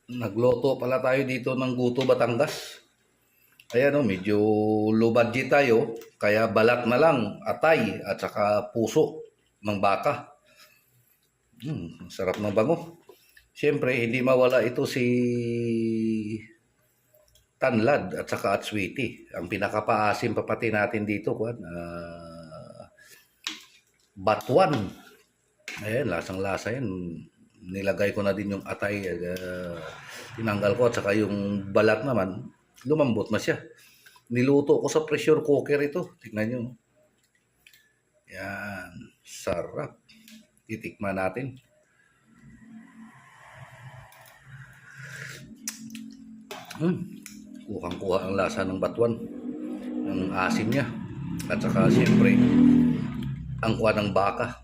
Nagloto pala tayo dito ng Guto, Batangas. Ayan o, medyo low budget tayo. Kaya balat na lang, atay at saka puso ng baka. Sarap ng bango. Siyempre, hindi mawala ito si tanlad at saka atswiti. Ang pinakapaasim papati natin dito, batuan. Ayan, lasang-lasa yan. Nilagay ko na din yung atay, tinanggal ko at saka yung balat naman, lumambot na siya. Niluto ko sa pressure cooker ito. Tingnan nyo. Yan, sarap. Titikman natin. Kuhang-kuha ang lasa ng batuan. Ang asim niya. At saka siyempre, ang kuha ng baka.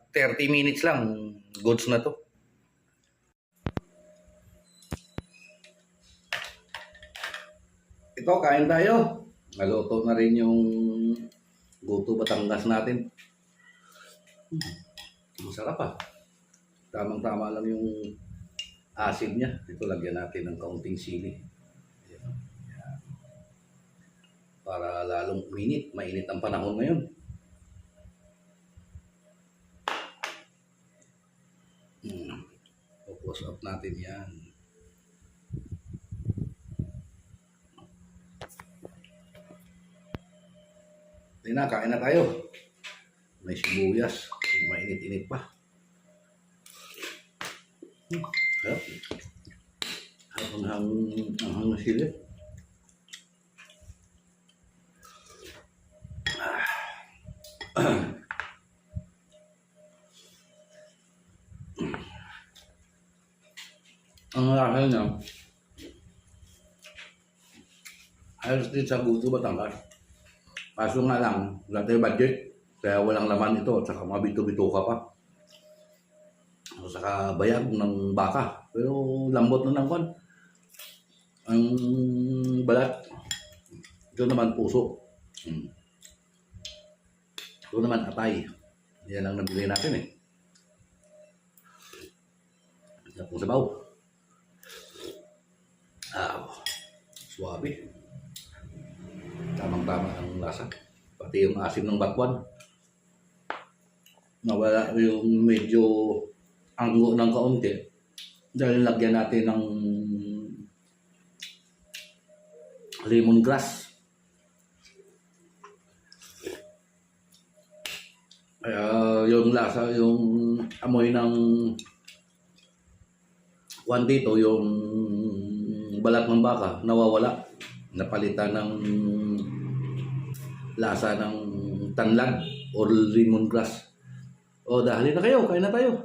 30 minutes lang, goods na to. Ito, kain tayo. Naluto na rin yung Guto, Batangas natin. Masarap ah. Tamang-tama lang yung asim niya. Ito, lagyan natin ng kaunting sili. Ayan. Para lalong uminit. Mainit ang panahon ngayon. Close up natin yan. Kain na tayo. May sibuyas. Mainit-init pa. Harap. Harap ang sili. Ang lasa niya, halos din sa Guto, Batangas. Kaso nga lang, wala tayo budget, kaya walang laman ito, at saka mga bito-bito ka pa. At saka bayag ng baka, pero lambot na ng kwan. Ang balat, ito naman puso. Ito naman atay. Yan ang nabili natin eh. Ito sa sabaw. Suwabe. Tamang-tama ang lasa. Pati yung asim ng bakwan. Nawala yung medyo anggo ng kaunti. Dahil lagyan natin ng lemongrass. Kaya yung lasa, yung amoy ng kwan dito, yung balat ng baka, nawawala. Napalitan ng lasa ng tanlad o lemongrass. O, dahil na kayo, kain na tayo.